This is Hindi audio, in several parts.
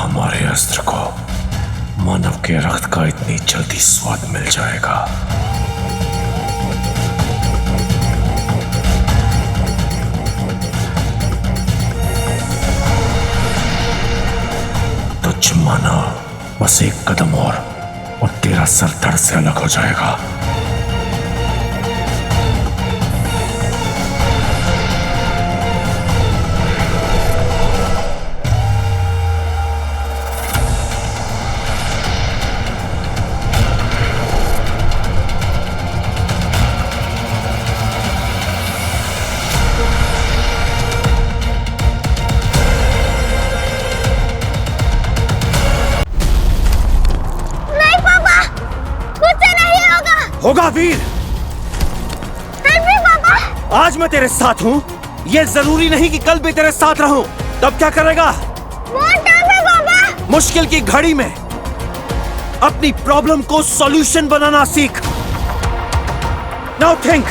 हमारे अस्त्र को मानव के रक्त का इतनी जल्दी स्वाद मिल जाएगा। तुझ मानव, बस एक कदम और तेरा सर धड़ से अलग हो जाएगा। होगा वीर। पापा, आज मैं तेरे साथ हूँ, ये जरूरी नहीं कि कल भी तेरे साथ रहूं। तब क्या करेगा? पापा। मुश्किल की घड़ी में अपनी प्रॉब्लम को सॉल्यूशन बनाना सीख। नाउ थिंक,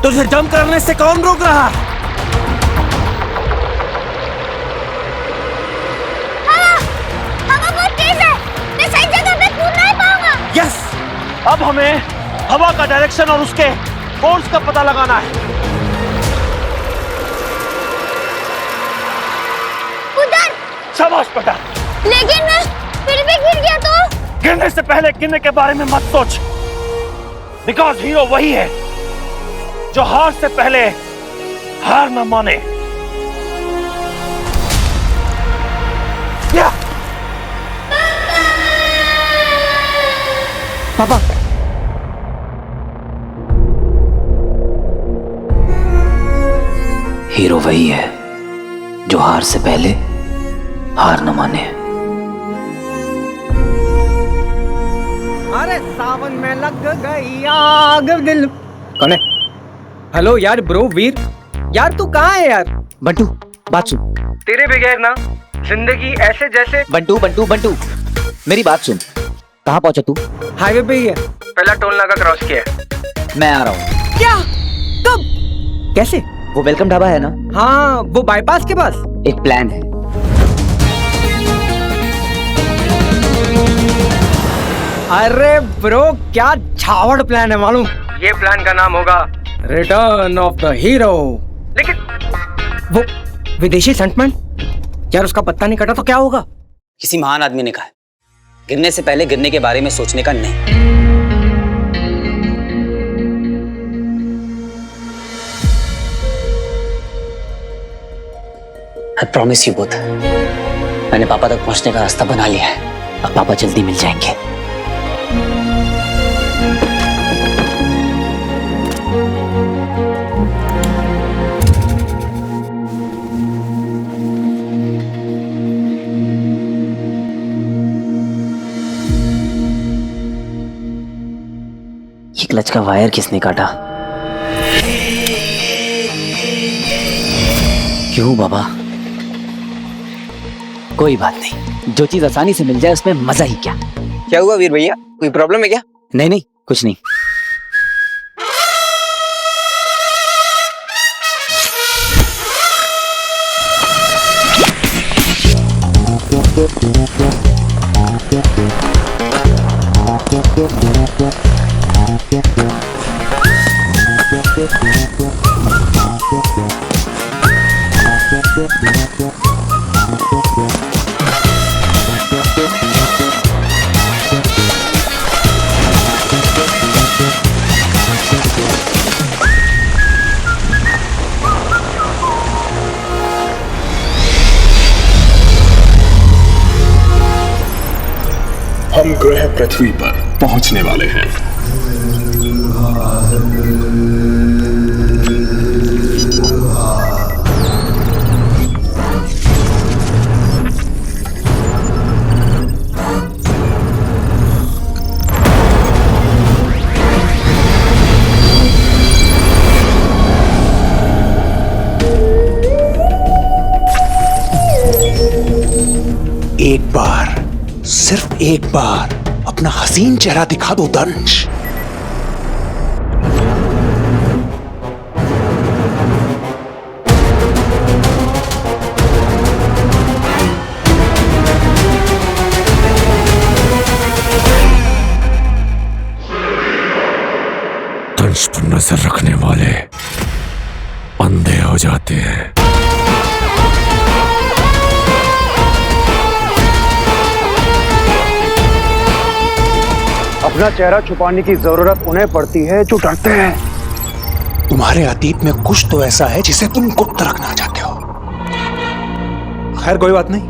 तुझे जंप करने से कौन रोक रहा? हवा बहुत तेज है, मैं सही जगह पे कूद नहीं पाऊंगा। यस, अब हमें हवा का डायरेक्शन और उसके फोर्स का पता लगाना है। उधर। शाबाश बेटा। लेकिन मैं फिर भी गिर गया तो? गिरने से पहले गिरने के बारे में मत सोच, बिकॉज हीरो वही है जो हार से पहले हार न माने। या पापा, हीरो वही है जो हार से पहले हार न माने। अरे सावन में लग गई आग दिल। कौन है? हेलो यार ब्रो वीर, यार तू कहाँ है यार? बंटू, बात सुन। तेरे बगैर ना जिंदगी ऐसे जैसे। बंटू बंटू बंटू, मेरी बात सुन। कहाँ पहुंचा तू? हाईवे पे ही है, पहला टोल नाका क्रॉस किया। मैं आ रहा हूँ। क्या? कब? कैसे? वो वेलकम ढाबा है ना? हाँ, वो बाईपास के पास। एक प्लान है। अरे ब्रो, क्या छावड़ प्लान है मालूम? ये प्लान का नाम होगा रिटर्न ऑफ द हीरो। लेकिन वो विदेशी सेंटमेंट यार, उसका पत्ता नहीं कटा तो क्या होगा? किसी महान आदमी ने कहा है, गिरने से पहले गिरने के बारे में सोचने का नहीं। I promise you both, मैंने पापा तक पहुंचने का रास्ता बना लिया है। अब पापा जल्दी मिल जाएंगे। ये क्लच का वायर किसने काटा? क्यों बाबा? कोई बात नहीं, जो चीज आसानी से मिल जाए उसमें मजा ही क्या। क्या हुआ वीर भैया, कोई प्रॉब्लम है क्या? नहीं नहीं, कुछ नहीं। हम ग्रह पृथ्वी पर पहुंचने वाले हैं। एक बार, सिर्फ एक बार अपना हसीन चेहरा दिखा दो दंश। अपना चेहरा छुपाने की जरूरत उन्हें पड़ती है जो डरते हैं। तुम्हारे अतीत में कुछ तो ऐसा है जिसे तुम गुप्त रखना चाहते हो। खैर कोई बात नहीं,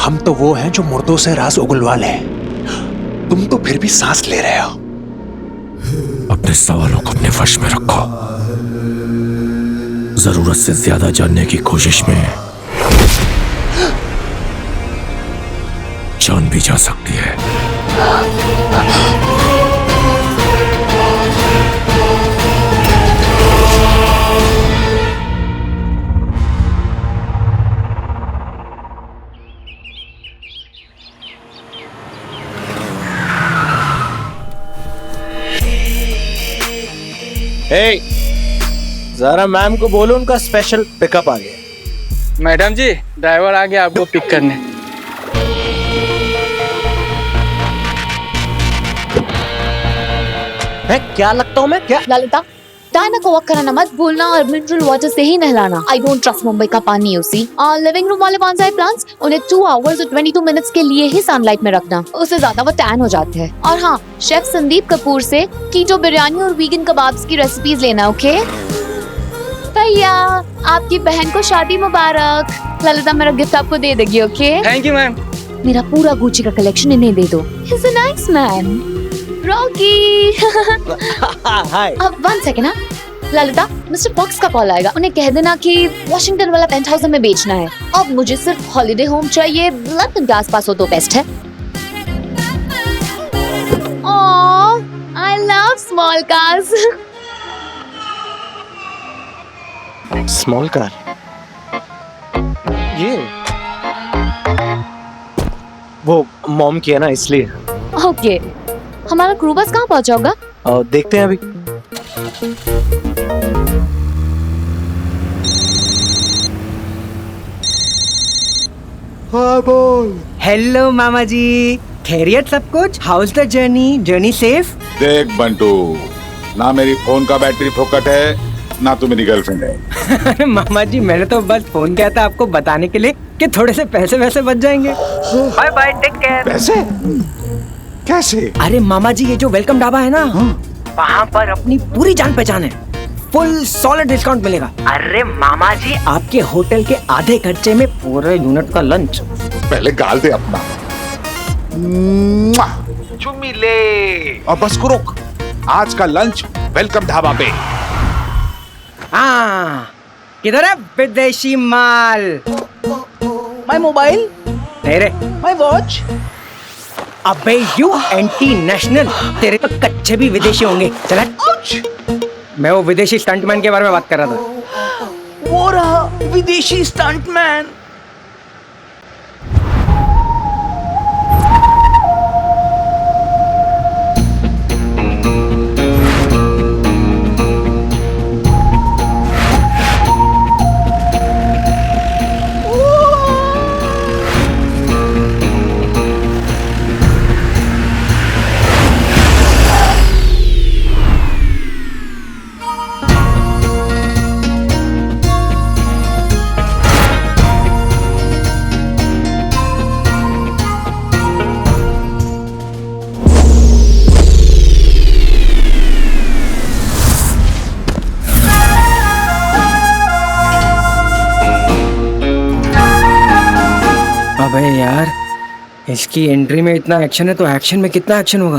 हम तो वो हैं जो मुर्दों से राज उगलवा लें। तुम तो फिर भी सांस ले रहे हो। अपने सवालों को अपने वश में रखो। जरूरत से ज्यादा जानने की कोशिश में जान भी जा सकती है। जरा मैम को बोलो उनका स्पेशल पिकअप आ गया। मैडम जी, ड्राइवर आ गया आपको पिक करने। है क्या लगता हूँ मैं? क्या ललिता, डायना को वॉक कराना मत भूलना और मिनरल वाटर से ही नहलाना। आई डोंट ट्रस्ट मुंबई का पानी। यूसी लिविंग रूम वाले बॉन्साई प्लांट्स, उन्हें 2 आवर्स और 22 मिनट्स के लिए ही सनलाइट में रखना, उससे ज्यादा वो टैन हो जाते हैं। और हाँ, शेफ संदीप कपूर से कीटो बिरयानी और वीगन कबाब्स की रेसिपीज लेना। ओके भैया, आपकी बहन को शादी मुबारक। ललिता मेरा गिफ्ट आपको दे देगी। Okay thank you ma'am. मेरा पूरा गुच्ची का कलेक्शन इन्हें दे दो। He is a nice man. Rocky hi. अब 1 सेकंड। ललिता, मिस्टर फॉक्स का कॉल आएगा, उन्हें कह देना कि वॉशिंगटन वाला पेंट हाउस हमें बेचना है। अब मुझे सिर्फ हॉलिडे होम चाहिए, लंदन के आसपास हो तो बेस्ट है। I love small cars. Small car, ये वो मॉम की है ना, इसलिए। ओके, हमारा क्रू बस कहाँ पहुंचा होगा? देखते हैं अभी। हाँ बोल। हेलो मामा जी, खैरियत सब कुछ? House the journey? Journey safe? देख बंटू, ना मेरी फोन का बैटरी फोकट है, ना तू मेरी गर्लफ्रेंड है। अरे मामा जी, मैंने तो बस फोन किया था आपको बताने के लिए कि थोड़े से पैसे वैसे बच जाएंगे। Bye bye, take care. पैसे? कैसे? अरे मामा जी, ये जो वेलकम ढाबा है ना, वहाँ पर अपनी पूरी जान पहचान है, फुल सॉलिड डिस्काउंट मिलेगा। अरे मामा जी, आपके होटल के आधे खर्चे में पूरे यूनिट का लंच। पहले गाल दे अपना। चुम्मी ले। और बस को रुक, आज का लंच वेलकम ढाबा पे। हाँ, किधर है विदेशी माल? माय मोबाइल, तेरे माय वॉच। अबे यू एंटी नेशनल, तेरे तो कच्चे भी विदेशी होंगे। चला, मैं वो विदेशी स्टंटमैन के बारे में बात कर रहा था। वो रहा विदेशी स्टंटमैन। अबे यार, इसकी एंट्री में इतना एक्शन है तो एक्शन में कितना एक्शन होगा?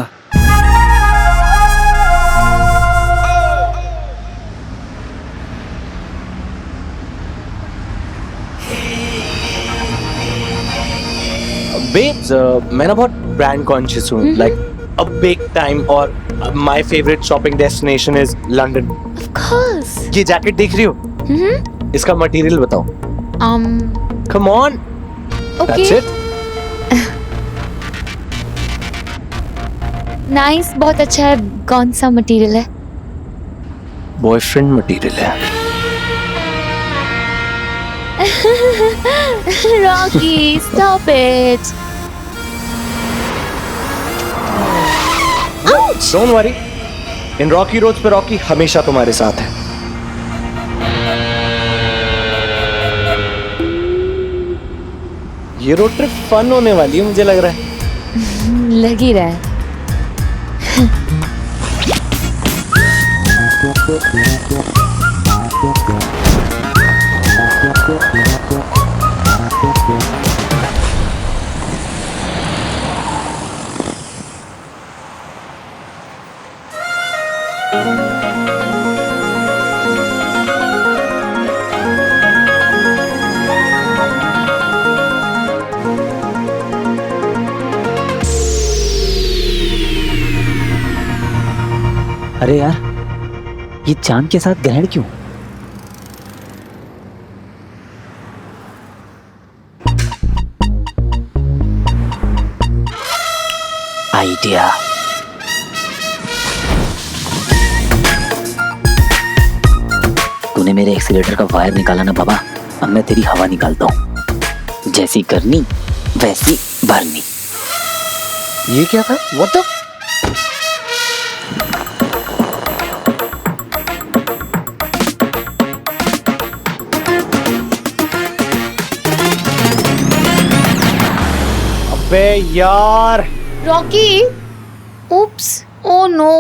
बेब्स, मैं ना बहुत ब्रांड कॉन्शियस हूँ, लाइक अ बिग टाइम, और my favourite shopping destination is London. Of course. ये जैकेट देख रही हो? इसका मटेरियल बताओ। Come on. That's it. Nice, बहुत अच्छा है। कौन सा मटेरियल है? बॉयफ्रेंड मटेरियल है। Rocky, stop it. Don't worry, in Rocky roads पे रॉकी हमेशा तुम्हारे साथ है। ये रोड ट्रिप फन होने वाली है, मुझे लग रहा है। लग ही रहा है। अरे यार, ये चांद के साथ ग्रहण क्यों? आइडिया। तूने मेरे एक्सीलेटर का वायर निकाला ना बाबा, अब मैं तेरी हवा निकालता हूं। जैसी करनी वैसी भरनी। ये क्या था? What the? अबे यार, Rocky, oops, oh no.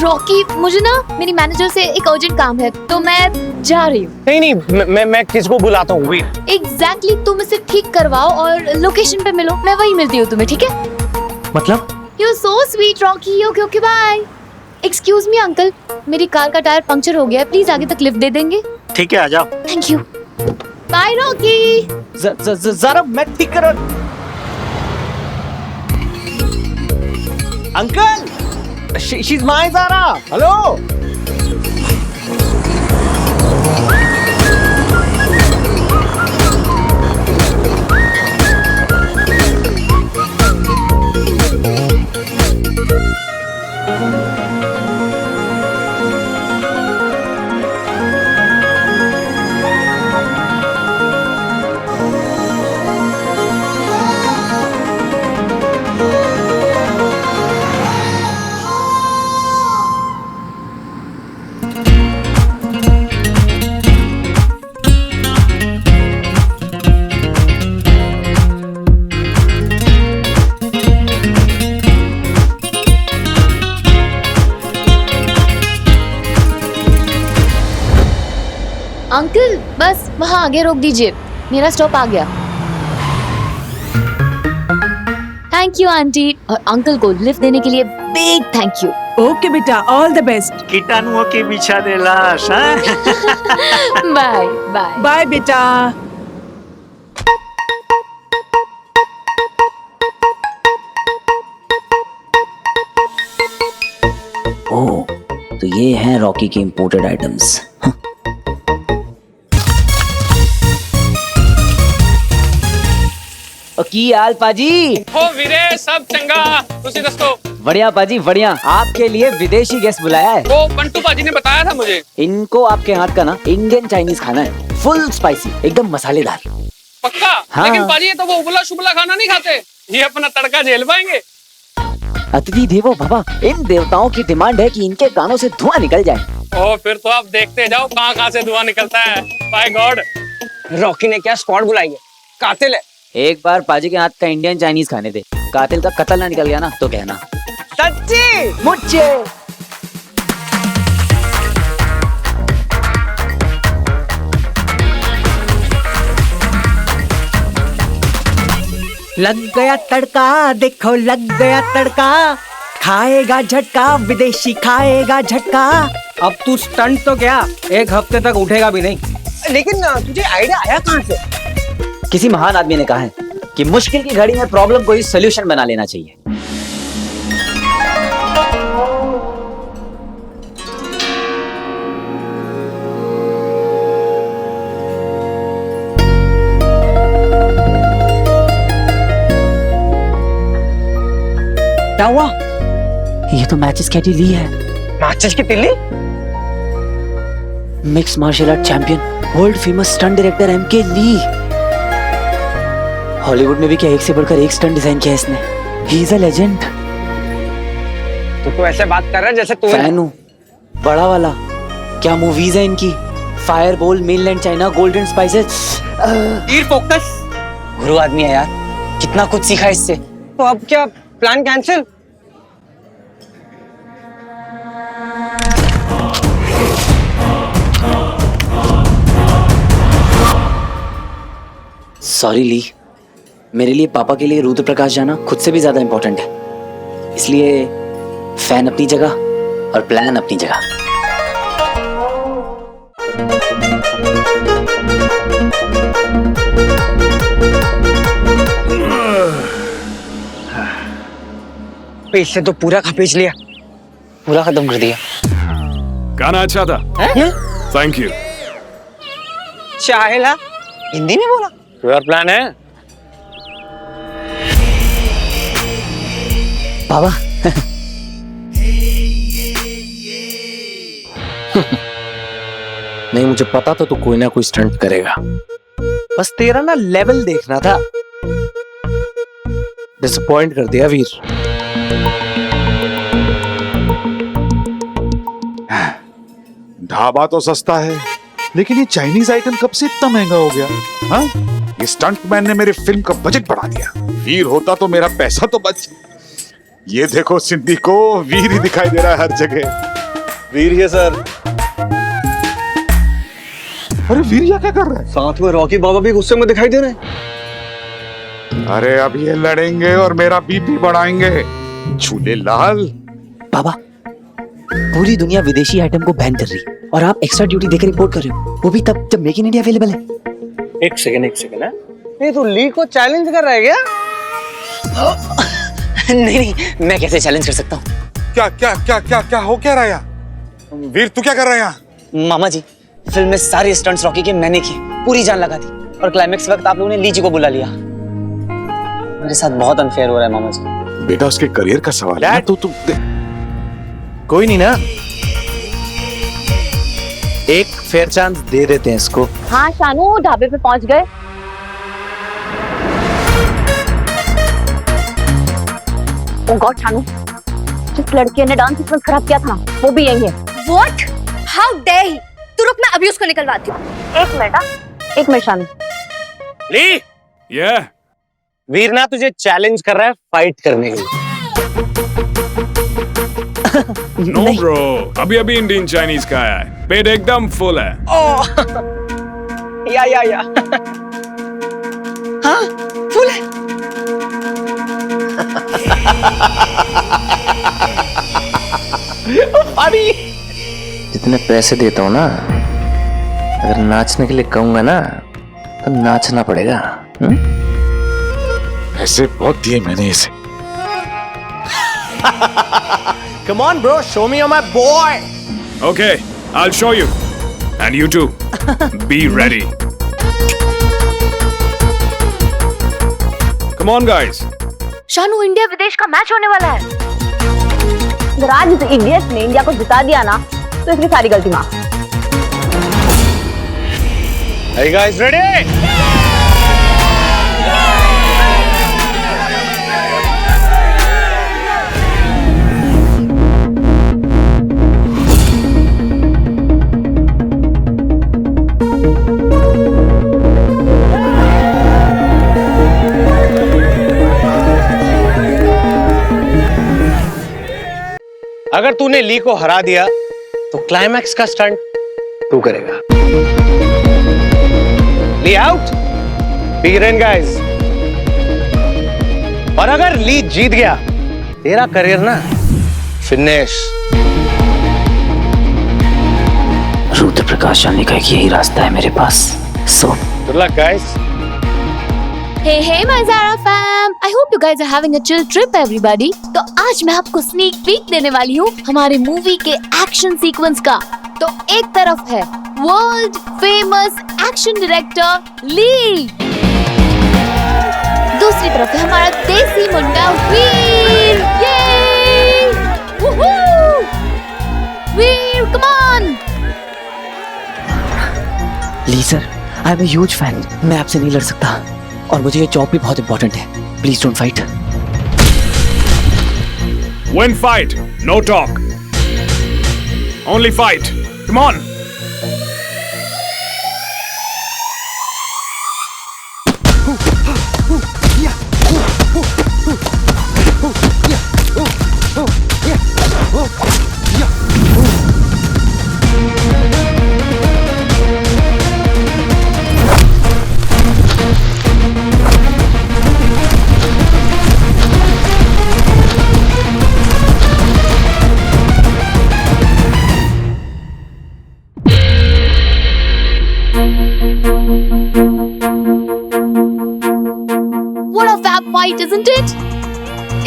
Rocky, मुझे ना मेरी मैनेजर से एक अर्जेंट काम है, तो मैं जा रही हूँ। नहीं, मैं किसको बुलाता हूँ वीर? एग्जैक्टली, तुम इसे ठीक करवाओ और लोकेशन पे मिलो, मैं वही मिलती हूँ तुम्हें, ठीक है? मतलब? You're so sweet, Rocky. Okay, okay, bye. Excuse me, uncle, मेरी कार का टायर पंक्चर हो गया है, प्लीज आगे तक लिफ्ट दे देंगे? ठीक है, आ जाओ। Thank you. Bye Rocky. जरा मैं ठीक कर। Uncle, she's my Zara. Hello. Uncle, बस वहाँ आगे रोक दीजिए, मेरा स्टॉप आ गया। थैंक यू आंटी, और अंकल को लिफ्ट देने के लिए बिग थैंक यू। ओके बेटा, ऑल द बेस्ट। कीटाणुओं के बिछा दे लाश। बाय बाय बाय बेटा। ओह, तो ये हैं रॉकी के इंपोर्टेड आइटम्स। की हाल पाजी? ओ वीरे, सब चंगा। तुसी दस्तो? बढ़िया पाजी बढ़िया। आपके लिए विदेशी गेस्ट बुलाया है। वो बंटू पाजी ने बताया था मुझे। इनको आपके हाथ का ना इंडियन चाइनीज खाना है, फुल स्पाइसी, एकदम मसालेदार। पक्का? हाँ। लेकिन पाजी ये तो वो उबला शुबला खाना नहीं खाते, ये अपना तड़का झेल पाएंगे? अतिथि देवो भव, इन देवताओं की डिमांड है कि इनके कानों से धुआं निकल जाए। ओ फिर तो आप देखते जाओ कहाँ से धुआं निकलता है। Bye God. रॉकी ने क्या स्क्वाड बुलाई है? कातिल है। एक बार पाजी के हाथ का इंडियन चाइनीज खाने दे, कातिल का कत्ल ना निकल गया ना तो कहना। सच्ची? मुझे लग गया तड़का, देखो लग गया तड़का, खाएगा झटका, विदेशी खाएगा झटका। अब तू स्टंट तो क्या, एक हफ्ते तक उठेगा भी नहीं। लेकिन तुझे आइडिया आया कहाँ से? किसी महान आदमी ने कहा है कि मुश्किल की घड़ी में प्रॉब्लम को ही सॉल्यूशन बना लेना चाहिए। क्या हुआ? ये तो मैचेस की ली है। मैचेस की तिल्ली? Mixed martial art champion, world famous stunt director MK Lee. Hollywood में भी क्या एक से बढ़कर एक स्टंट डिजाइन किया है इसने। ही इज अ लेजेंड। तो ऐसे बात कर रहा है जैसे तू फैन हूं, बड़ा वाला। क्या मूवीज है इनकी, फायर बोल, mainland China, golden spices. Focus. गुरु आदमी है यार। कितना कुछ सीखा इससे। तो अब क्या प्लान कैंसिल? सॉरी ली, मेरे लिए पापा के लिए रुद्र प्रकाश जाना खुद से भी ज्यादा इंपॉर्टेंट है। इसलिए फैन अपनी जगह और प्लान अपनी जगह। इससे तो पूरा खपेच लिया, पूरा खत्म कर दिया। गाना अच्छा था। Thank you. चाहेला हिंदी में बोला। तुम्हारा प्लान है? पापा नहीं, मुझे पता था तो कोई ना कोई स्टंट करेगा। बस तेरा ना लेवल देखना था। डिसअपॉइंट कर दिया वीर। ढाबा तो सस्ता है, लेकिन ये चाइनीज आइटम कब से इतना महंगा हो गया? हाँ, ये स्टंटमैन ने मेरे फिल्म का बजट बढ़ा दिया। वीर होता तो मेरा पैसा तो बच। ये देखो सिंधी को वीर ही दिखाई दे रहा है हर जगह। वीर है सर। अरे वीर यहाँ क्या कर रहा है? साथ में रॉकी बाबा भी गुस्से में दिखाई दे रहे हैं। अरे अब ये लड़ेंगे और मेरा बीपी बढ़ाएंगे। झूले लाल। पापा, पूरी दुनिया विदेशी आइटम को बैन कर रही है और आप एक्स्ट्रा ड्यूटी देकर रिपोर्ट कर रहे हो, वो भी तब जब मेक इन इंडिया अवेलेबल है। एक सेकंड है। नहीं तो ली को चैलेंज कर रहा है क्या? नहीं, मैं कैसे चैलेंज कर सकता हूँ? क्या क्या क्या क्या क्या हो क्या रहा है यहाँ? वीर तू क्या कर रहा है यहाँ? मामा जी, फिल्म में सारे स्टंट्स रॉकी के मैंने किए, पूरी जान लगा दी, और क्लाइमेक्स वक्त आप लोगों ने ली जी को बुला लिया। मेरे साथ बहुत अनफेयर हो रहा है मामा जी। बेटा उसके करियर का सवाल है। तू कोई नहीं ना, एक फेयर चांस दे देते हैं इसको। हाँ शानू, ढाबे पे पहुंच गए। ओ गॉड शानू, जिस लड़के ने डांस सीक्वेंस खराब किया था वो भी यही है। What? How dare he? तू रुक, मैं अभी उसको निकलवाती हूँ। एक मिनट शानू। ली, ये वीर ना तुझे चैलेंज कर रहा है फाइट करने के लिए। नो ब्रो, अभी इंडियन चाइनीज का आया है, पेट एकदम फुल है। या हाँ, फुल है। जितने पैसे देता हूँ ना, अगर नाचने के लिए कहूंगा ना तो नाचना पड़ेगा। पैसे बहुत दिए मैंने इसे। Come on bro, show me you're my boy. Okay, I'll show you. And you too. Be ready. Come on guys. Shanu, India विदेश का मैच होने वाला है। अगर आज इस इडियट ने इंडिया को जिता दिया ना तो इसकी सारी गलती माफ। Hey guys, ready? अगर तूने ली को हरा दिया तो क्लाइमैक्स का स्टंट तू करेगा। ली आउट, बिगिन गाइस। और अगर ली जीत गया, तेरा करियर ना फिनिश। रुद्र प्रकाश जाने का एक यही रास्ता है मेरे पास। So good luck guys. Hey my Zara fam, I hope you guys are having a chill trip everybody। तो आज मैं आपको स्नीक पीक देने वाली हूँ हमारे मूवी के एक्शन सीक्वेंस का। तो एक तरफ है world famous action director Lee, दूसरी तरफ है हमारा देसी मुंडा वीर। ये Veer, come on. Lee sir, I am a huge fan. मैं आपसे नहीं लड़ सकता और मुझे ये जॉब भी बहुत इंपॉर्टेंट है। Please don't fight. Win fight, no talk. Only fight. Come on. What a fab fight, isn't it?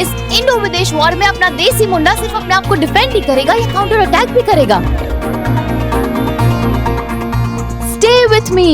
इस इंडो विदेश वॉर में अपना देसी मुंडा सिर्फ अपने आप को डिफेंड ही करेगा या काउंटर अटैक भी करेगा? Stay with me.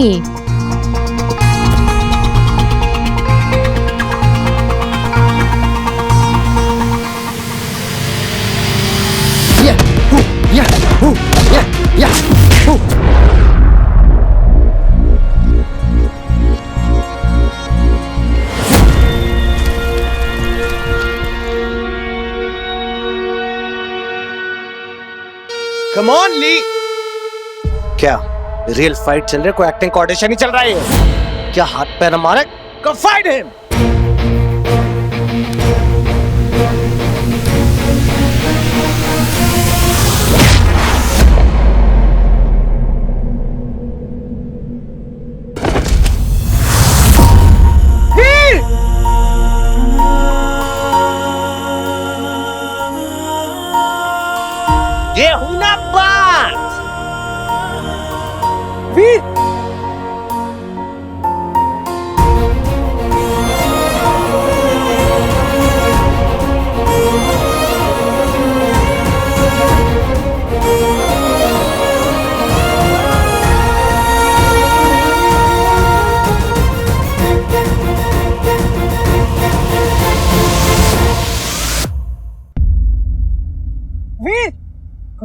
Come on, ली। क्या रियल फाइट चल रही है? कोई एक्टिंग कोऑर्डिनेशन नहीं चल रहा है? क्या हाथ पैर मारे? Go fight him! ये हूं ना बात। वीर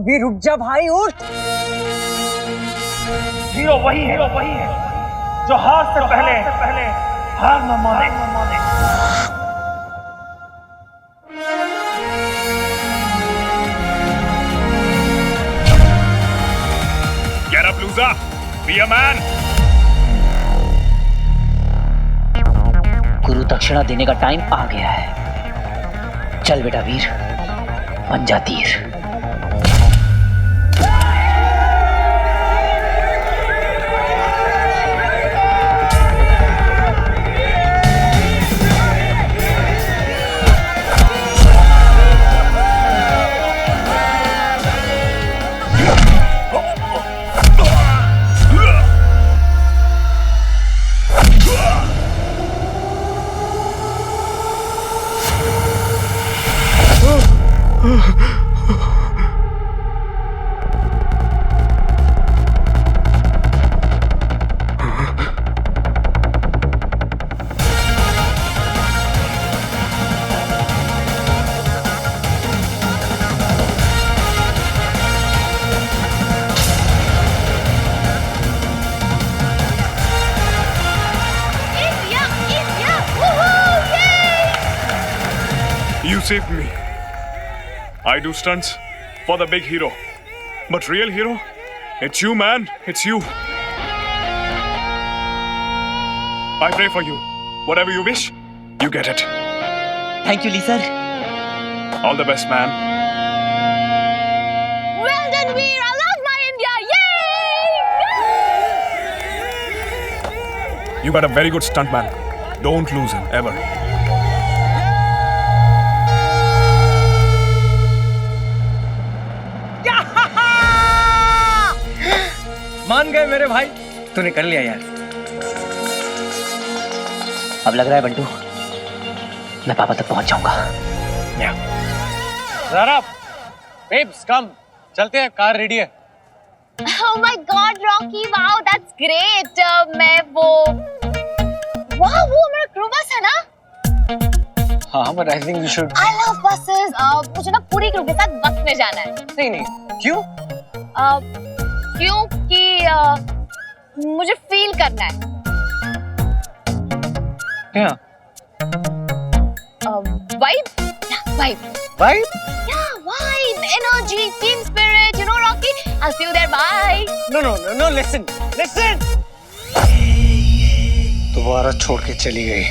वीर रुक जा भाई, उठ। हीरो वही है जो हार से पहले हार न माने। Get up, loser! Be a man! गुरु दक्षिणा देने का टाइम आ गया है। चल बेटा वीर, बन जा तीर। You saved me. I do stunts for the big hero. But real hero? It's you, man. It's you. I pray for you. Whatever you wish, you get it. Thank you Lee sir. All the best, man. Well done, Veer. I love my India. Yay! You got a very good stuntman. Don't lose him, ever. मान गए मेरे भाई, तूने कर लिया यार। अब लग रहा है बंटू मैं पापा तक पहुंच जाऊंगा। बेब्स कम, चलते हैं, कार रेडी है। Oh my God, Rocky! Wow, that's great. मैं वो हमारा क्रू बस है ना? हाँ, but I think we should. I love buses. मुझे ना पूरी क्रू के साथ बस में जाना है। नहीं, क्यों? क्योंकि मुझे फील करना है। क्या? Vibe? Vibe. Vibe? Yeah, vibe, energy, team spirit. You know, Rocky. I'll see you there. Bye. No. Listen. दोबारा छोड़ के चली गई।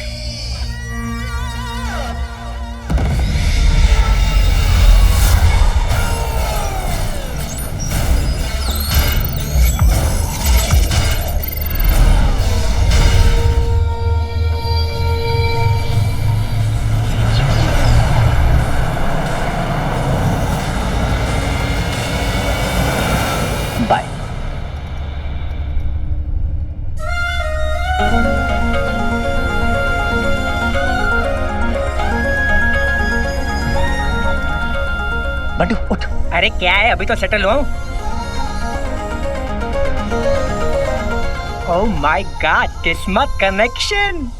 बंटू उठ। अरे क्या है, अभी तो सेटल हुआ हूँ। ओह माय गॉड, किस्मत कनेक्शन।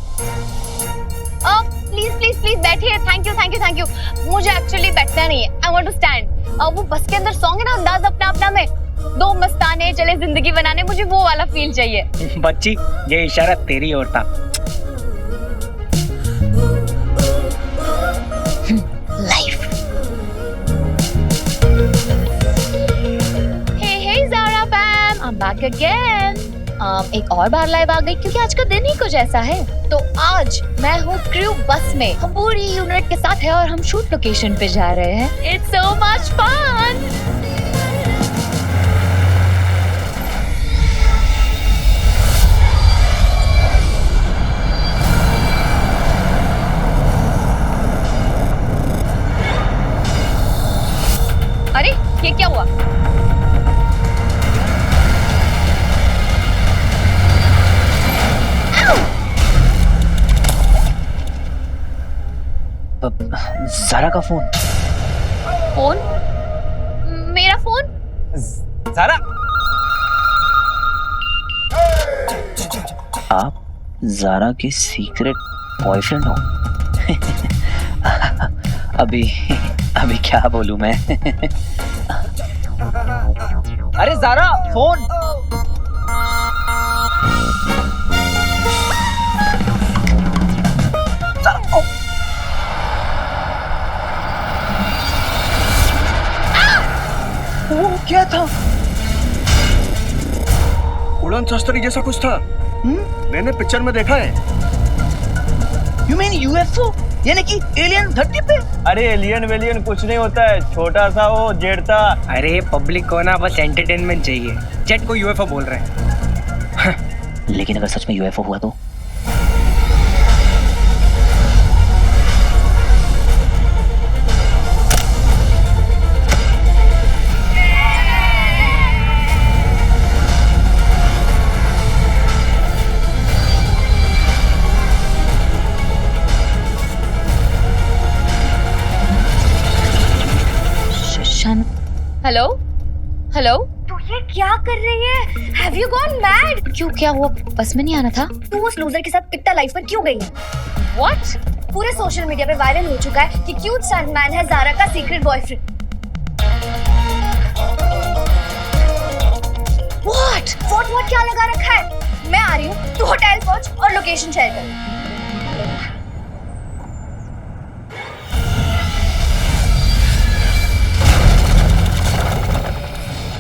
प्लीज प्लीज प्लीज बैठिए। Thank you thank you thank you. मुझे एक्चुअली बैठना नहीं है, आई वांट टू स्टैंड। वो बस के अंदर सॉन्ग है ना, अंदाज अपना अपना में, दो मस्ताने चले जिंदगी बनाने, मुझे वो वाला फील चाहिए। बच्ची, ये इशारा तेरी ओर था। Life. Hey Zara fam, I am back again. एक और बार लाइव आ गई क्योंकि आज का दिन ही कुछ ऐसा है। तो आज मैं हूँ क्रू बस में, हम पूरी यूनिट के साथ है और हम शूट लोकेशन पे जा रहे हैं। It's so much fun. अरे ये क्या हुआ? ज़ारा का फोन। फोन? मेरा फोन? ज़ारा, आप ज़ारा के सीक्रेट बॉयफ्रेंड हो? अभी क्या बोलूं मैं? अरे ज़ारा, फोन। वो क्या था? उड़न शस्त्री जैसा कुछ था। मैंने पिक्चर में देखा है। You mean UFO? यानी कि एलियन धरती पे? अरे एलियन वेलियन कुछ नहीं होता है, छोटा सा वो जेट था। अरे पब्लिक को ना बस एंटरटेनमेंट चाहिए, जेट को UFO बोल रहे हैं। लेकिन अगर सच में UFO हुआ तो? Hello hello. तू ये क्या कर रही है? Have you gone mad? क्यों, क्या हुआ? बस में नहीं आना था? तू उस लूजर के साथ पिक्टा लाइफ पर क्यों गई है? What? पूरे सोशल मीडिया पे वायरल हो चुका है कि क्यूट स्टंटमैन है ज़ारा का सीक्रेट बॉयफ्रेंड। What क्या लगा रखा है? मैं आ रही हूँ, तू होटल पहुंच और लोकेशन शेयर कर।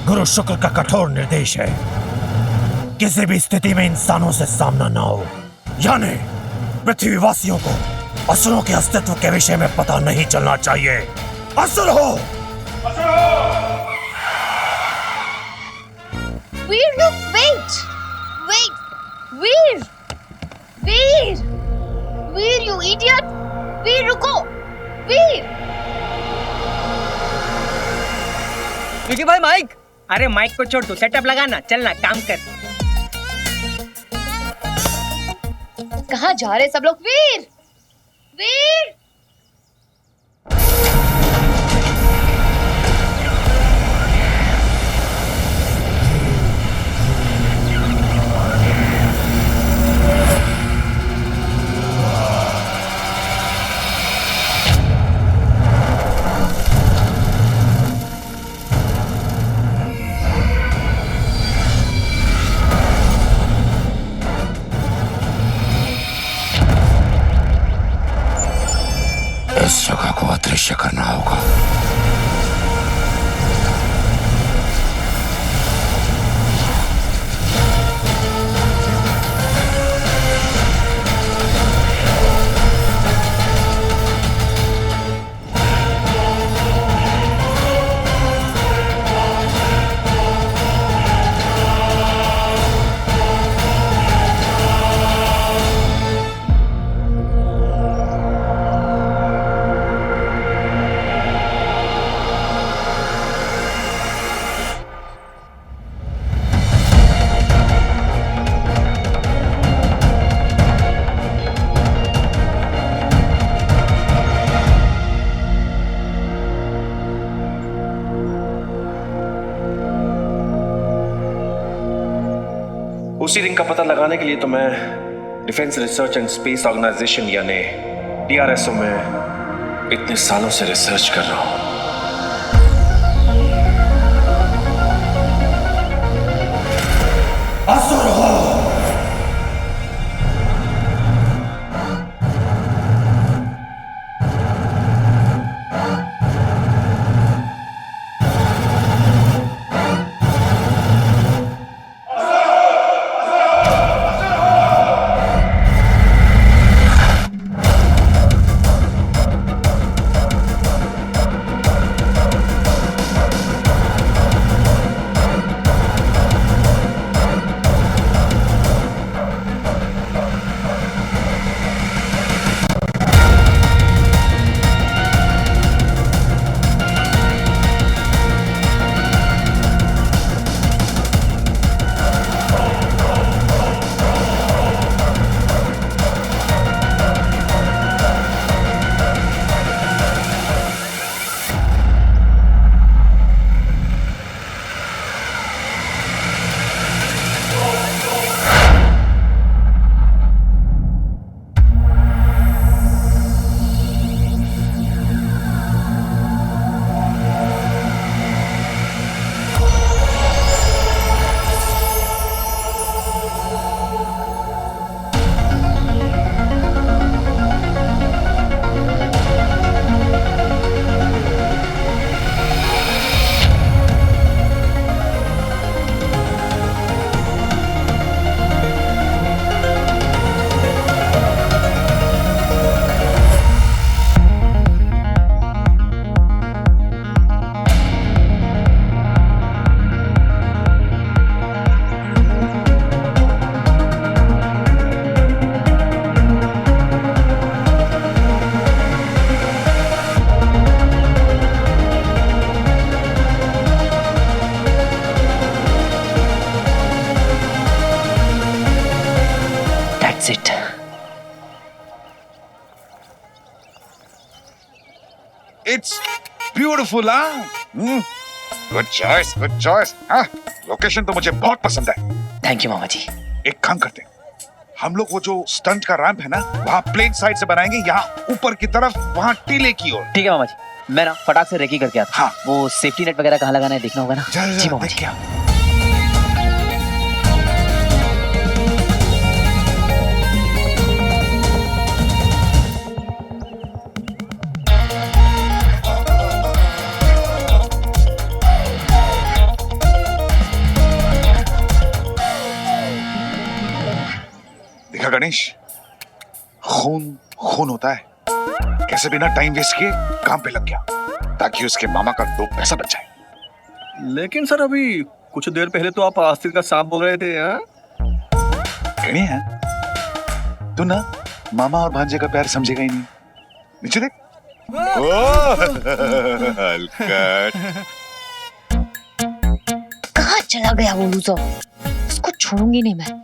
गुरु शुक्र का कठोर निर्देश है, किसी भी स्थिति में इंसानों से सामना ना हो, यानी पृथ्वीवासियों को असुरों के अस्तित्व के विषय में पता नहीं चलना चाहिए। असुर हो! वीर, look, wait, Veer, you idiot! वीर रुको, वीर! विकी भाई माइक। अरे माइक को छोड़, तू सेटअप लगाना, चलना काम कर। कहाँ जा रहे सब लोग? वीर! इस जगह को अदृश्य करना होगा। उसी रिंग का पता लगाने के लिए तो मैं defence research and space organisation यानी DRSO में इतने सालों से रिसर्च कर रहा हूं। असुर हो। That's it. It's beautiful, huh? Good choice, good choice. हाँ, लोकेशन तो मुझे बहुत पसंद है। थैंक यू मामा जी। एक काम करते हैं, हम लोग वो जो स्टंट का रैंप है ना, वहाँ प्लेन साइड से बनाएंगे, यहाँ ऊपर की तरफ, वहाँ टीले की ओर। ठीक है मामा जी, मैं ना फटाक से रेकी करके आता। हाँ। वो सेफ्टी नेट वगैरह कहाँ लगाना है देखना होगा ना। जी मामा जी। क्या? देखा गणेश, खून खून होता है। कैसे बिना टाइम वेस्ट किए काम पे लग गया ताकि उसके मामा का 2 पैसा बच जाए। लेकिन सर अभी कुछ देर पहले तो आप आस्तीन का सांप बोल रहे थे। गणी है तू ना, मामा और भांजे का प्यार समझेगा ही नहीं। नीचे देख। हलकट। कहाँ चला गया वो लूजर? उसको छोड़ूंगी नहीं मैं।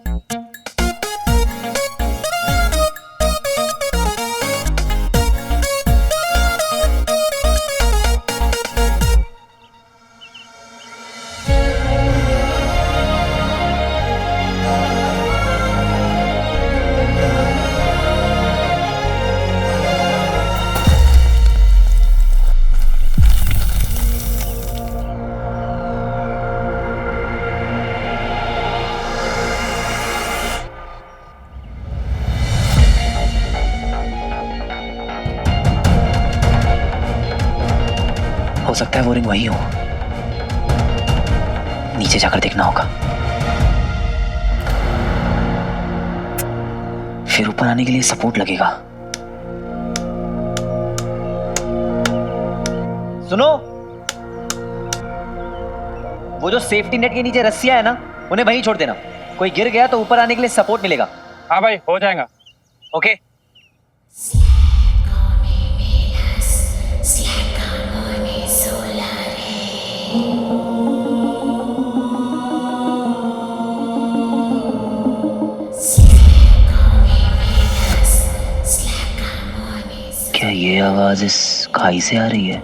हो सकता है वो रिंग वही हो। नीचे जाकर देखना होगा, फिर ऊपर आने के लिए सपोर्ट लगेगा। सुनो, वो जो सेफ्टी नेट के नीचे रस्सियां है ना, उन्हें वहीं छोड़ देना। कोई गिर गया तो ऊपर आने के लिए सपोर्ट मिलेगा। हाँ भाई, हो जाएगा। ओके। क्या ये आवाज इस खाई से आ रही है?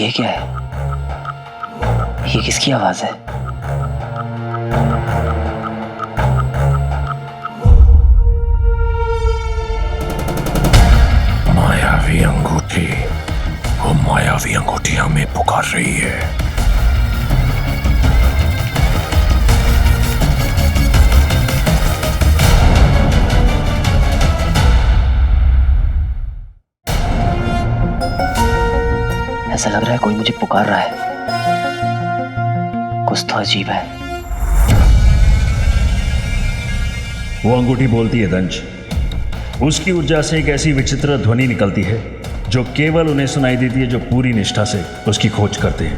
ये क्या है? ये किसकी आवाज है? मायावी अंगूठी, वो मायावी अंगूठी हमें पुकार रही है। ऐसा लग रहा है कोई मुझे पुकार रहा है। कुछ तो अजीब है। वो अंगूठी बोलती है दंश। उसकी ऊर्जा से एक ऐसी विचित्र ध्वनि निकलती है जो केवल उन्हें सुनाई देती है जो पूरी निष्ठा से उसकी खोज करते हैं।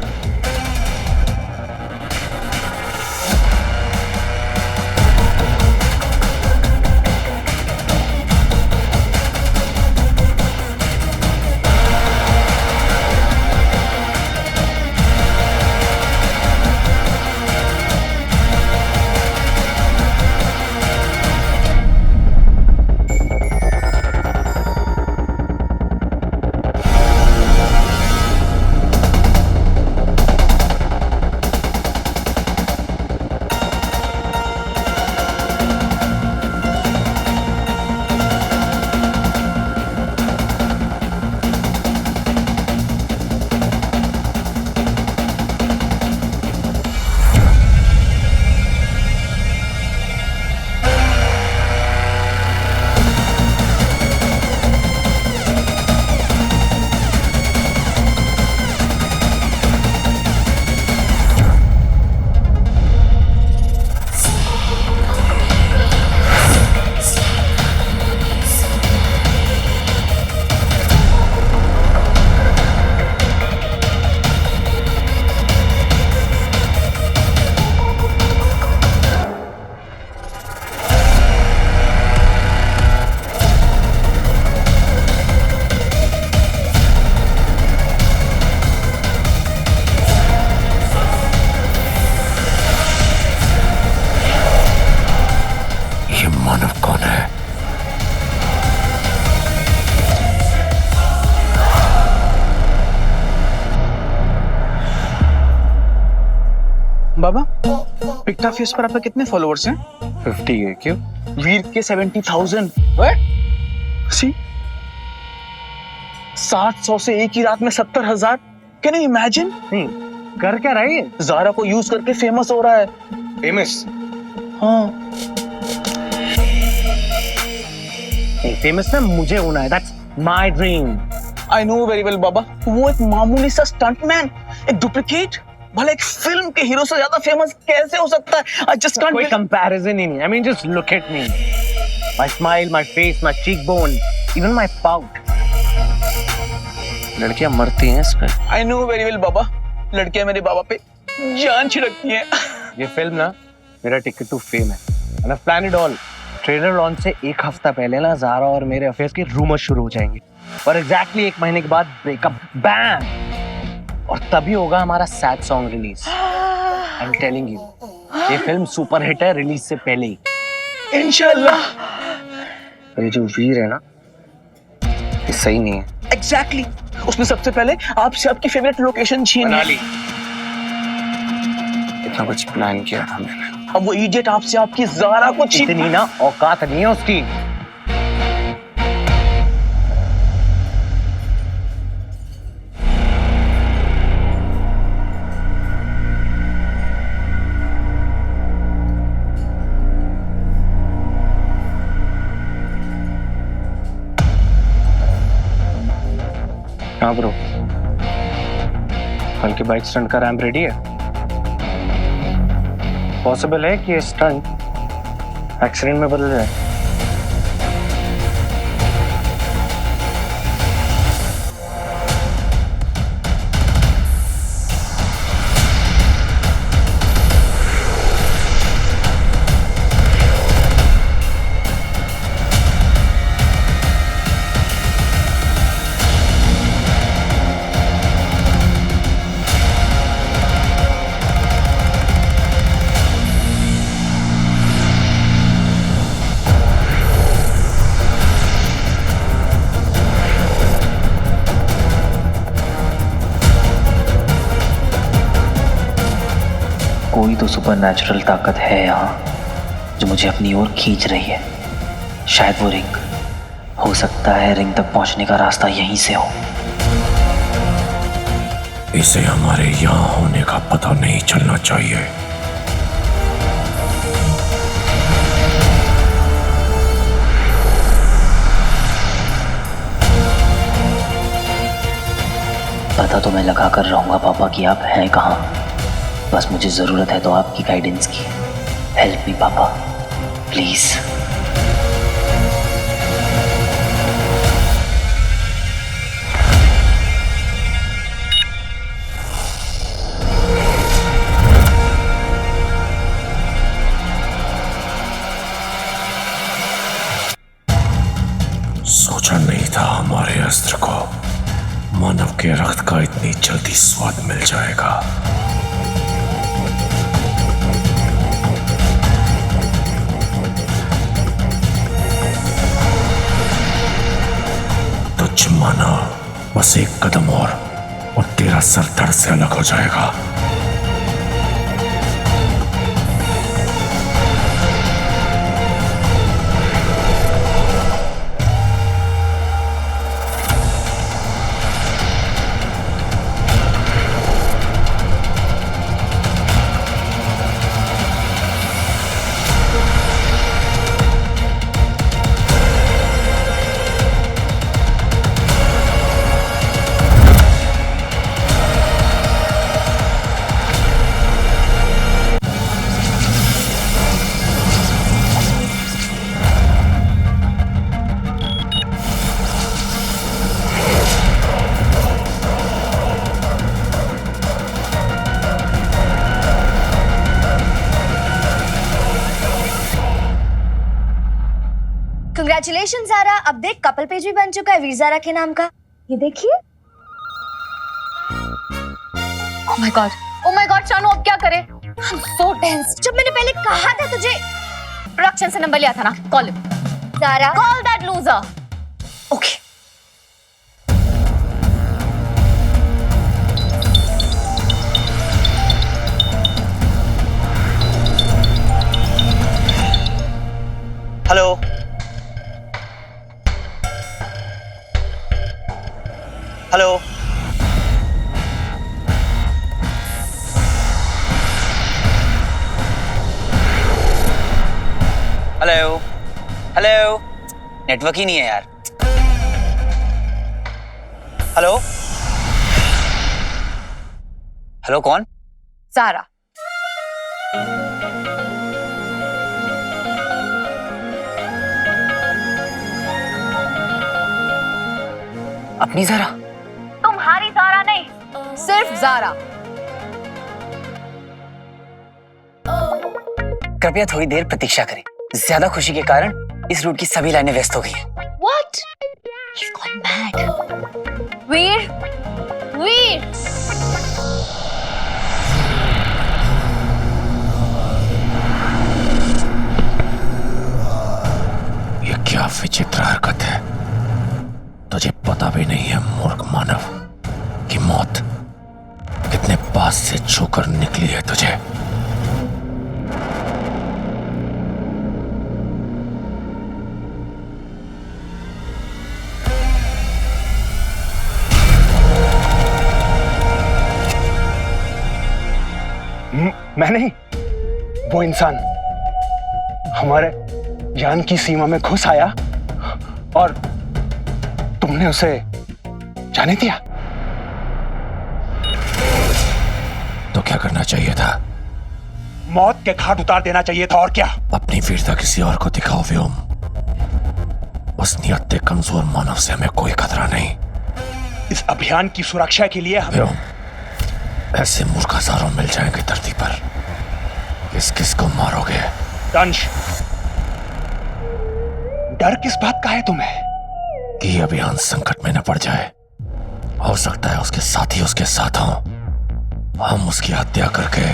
बाबा, पिक्टा फेस पर आपके कितने फॉलोअर्स हैं? 50 है। क्यों? वीर के 70,000। सी 700 से एक ही रात में 70,000। Can you imagine? कर क्या रहा है? ज़ारा को यूज करके फेमस हो रहा है। फेमस? हाँ। फेमस ना मुझे होना है। That's my dream. I know very well बाबा। वो एक मामूली सा स्टंटमैन, एक डुप्लीकेट, भले एक फिल्म के हीरो से ज्यादा फेमस कैसे हो सकता है? I just can't. कोई कंपैरिजन ही नहीं। I mean just look at me. My smile, my face, my cheekbone, even my pout. लड़कियां मरती हैं इस पे। I know very well बाबा। लड़कियां मेरे बाबा पे जान छिड़कती हैं। ये फिल्म ना मेरा टिकट टू फेम है। And I've planned it all. Trailer launch से एक हफ्ता पहले ना ज़ारा और मेरे अफेयर्स के रूमर शुरू हो जाएंगे और एग्जैक्टली एक महीने के बाद ब्रेकअप, बैम, और तभी होगा हमारा sad song release. I am telling you, ये फिल्म सुपर हिट है रिलीज से पहले ही। इंशाल्लाह। ये जो वीर है ना, ये सही नहीं है। एग्जैक्टली। उसने सबसे पहले आपसे आपकी फेवरेट लोकेशन छीनी। इतना कुछ प्लान किया था मैंने। अब वो इडियट आपसे आपकी ज़ारा को इतनी ना औकात नहीं है उसकी। हाँ ब्रो, कल की बाइक स्टंट का रैंप रेडी है? पॉसिबल है कि ये स्टंट एक्सीडेंट में बदल जाए। कोई तो सुपरनैचुरल ताकत है यहाँ जो मुझे अपनी ओर खींच रही है। शायद वो रिंग, हो सकता है रिंग तक पहुंचने का रास्ता यहीं से हो। इसे हमारे यहाँ होने का पता नहीं चलना चाहिए। पता तो मैं लगा कर रहूंगा पापा कि आप हैं कहाँ। बस मुझे जरूरत है तो आपकी गाइडेंस की। हेल्प मी पापा, प्लीज। सोचा नहीं था हमारे अस्त्र को मानव के रक्त का इतनी जल्दी स्वाद मिल जाएगा। तुझ माना बस एक कदम और तेरा सर धड़ से अलग हो जाएगा। कंग्रेचुलेशन ज़ारा, अब देख कपल पेज भी बन चुका है वीर ज़ारा के नाम का। ये देखिए। ओह माय गॉड शानू, अब क्या करें? I'm so tense। जब मैंने पहले कहा था तुझे प्रोडक्शन से नंबर लिया था ना, call Zara, call that loser. Okay. Hello, hello, hello, hello. Network ही नहीं है यार। हेलो, हेलो, कौन? ज़ारा। अपनी ज़ारा? तुम्हारी ज़ारा नहीं, सिर्फ ज़ारा। कृपया थोड़ी देर प्रतीक्षा करें। ज्यादा खुशी के कारण इस रूट की सभी लाइनें व्यस्त हो गई हैं। What? He's gone mad। वीर, वीर। ये क्या विचित्र हरकत है। तुझे पता भी नहीं है मूर्ख मानव कि मौत कितने पास से छूकर निकली है तुझे। मैं नहीं, वो इंसान हमारे ज्ञान की सीमा में घुस आया और तुमने उसे जाने दिया। तो क्या करना चाहिए था? मौत के घाट उतार देना चाहिए था, और क्या? अपनी वीरता किसी और को दिखाओ व्योम। उस नियत कमजोर मानव से हमें कोई खतरा नहीं। इस अभियान की सुरक्षा के लिए व्योम, ऐसे मूर्ख हजारों मिल जाएंगे धरती पर। किस किस को मारोगे? दंश, डर किस बात का है तुम्हें? कि अभियान संकट में न पड़ जाए। हो सकता है उसके साथी उसके साथ हों। हम उसकी हत्या करके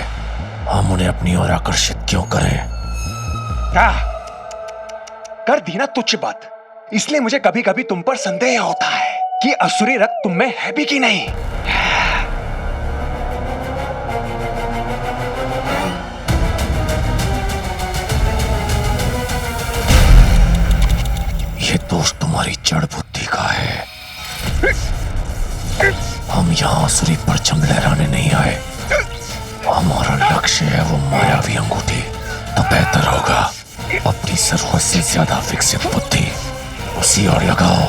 हम उन्हें अपनी ओर आकर्षित क्यों करें? क्या कर दी ना तुच्छ बात। इसलिए मुझे कभी कभी तुम पर संदेह होता है कि असुरी रक्त तुम में है भी कि नहीं। जड़ बुद्धि का है। हम यहाँ आसुरी परचम लहराने नहीं आए। हमारा लक्ष्य है वो मायावी अंगूठी। तो बेहतर होगा अपनी जरूरत से ज्यादा विकसित बुद्धि उसी और लगाओ।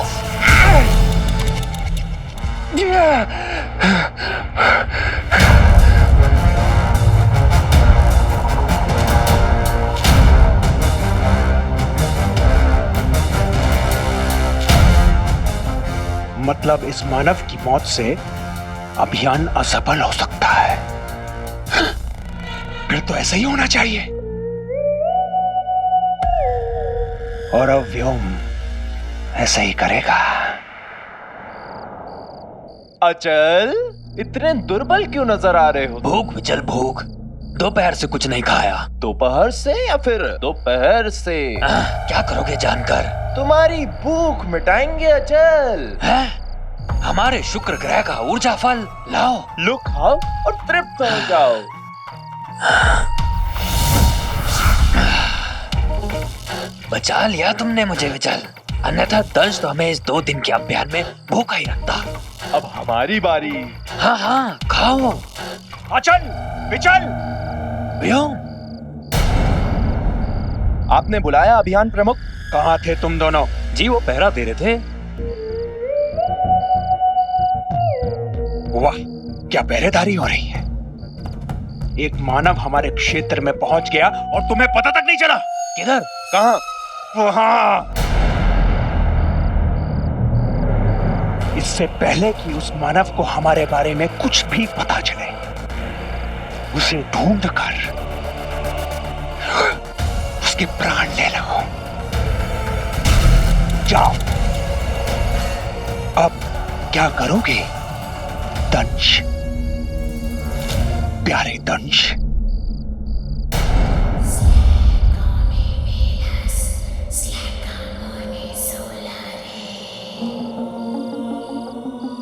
मतलब इस मानव की मौत से अभियान असफल हो सकता है। फिर तो ऐसा ही होना चाहिए। और अब व्योम ऐसा ही करेगा। अचल, इतने दुर्बल क्यों नजर आ रहे हो? भूख विचल भूख, दोपहर से कुछ नहीं खाया। दोपहर से या फिर दोपहर से? क्या करोगे जानकर? तुम्हारी भूख मिटाएंगे अचल। है? हमारे शुक्र ग्रह का ऊर्जा फल लाओ। लो खाओ और तृप्त हो जाओ। बचा लिया तुमने मुझे विचल, अन्यथा दंश तो हमें इस 2 दिन के अभियान में भूखा ही रखता। अब हमारी बारी। हाँ हाँ खाओ। अचल, विचल, व्योम। आपने बुलाया अभियान प्रमुख? कहाँ थे तुम दोनों? जी वो पहरा दे रहे थे। वाह, क्या पहरेदारी हो रही है। एक मानव हमारे क्षेत्र में पहुंच गया और तुम्हें पता तक नहीं चला। किधर? कहाँ? वहां। इससे पहले कि उस मानव को हमारे बारे में कुछ भी पता चले, उसे ढूंढ कर उसके प्राण ले लो। जाओ। अब क्या करोगे दंश, प्यारे दंश?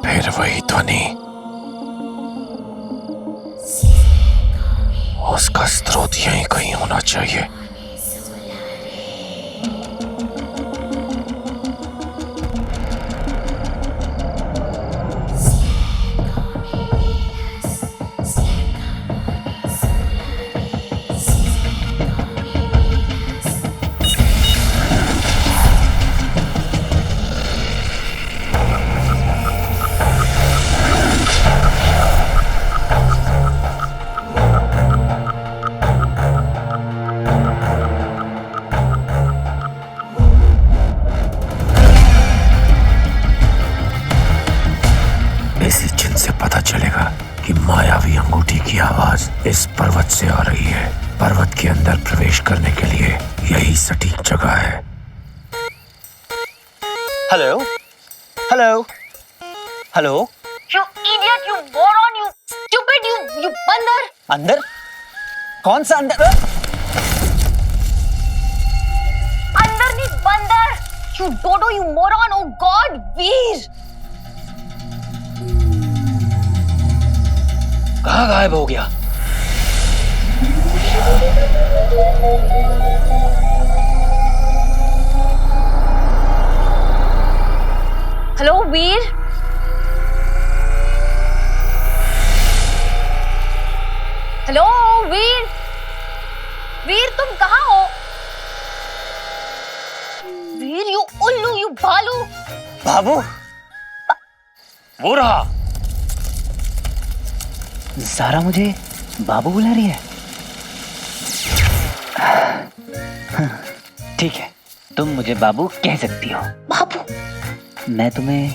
फिर वही ध्वनि, उसका स्रोत यहीं कहीं होना चाहिए। इसी चिन्ह से पता चलेगा कि मायावी अंगूठी की आवाज इस पर्वत से आ रही है। पर्वत के अंदर प्रवेश करने के लिए यही सटीक जगह है। Hello, hello, hello. You idiot, you moron, you stupid, you बंदर। अंदर? कौन सा अंदर? अंदर नहीं, बंदर। You dodo, you moron, oh God, वीर। कहाँ गायब हो गया? हेलो वीर। हेलो वीर। वीर तुम कहाँ हो? वीर, यू उल्लू, यू भालू। बाबू। वो रहा। ज़ारा मुझे बाबू बुला रही है। ठीक है, तुम मुझे बाबू कह सकती हो। बाबू? मैं तुम्हें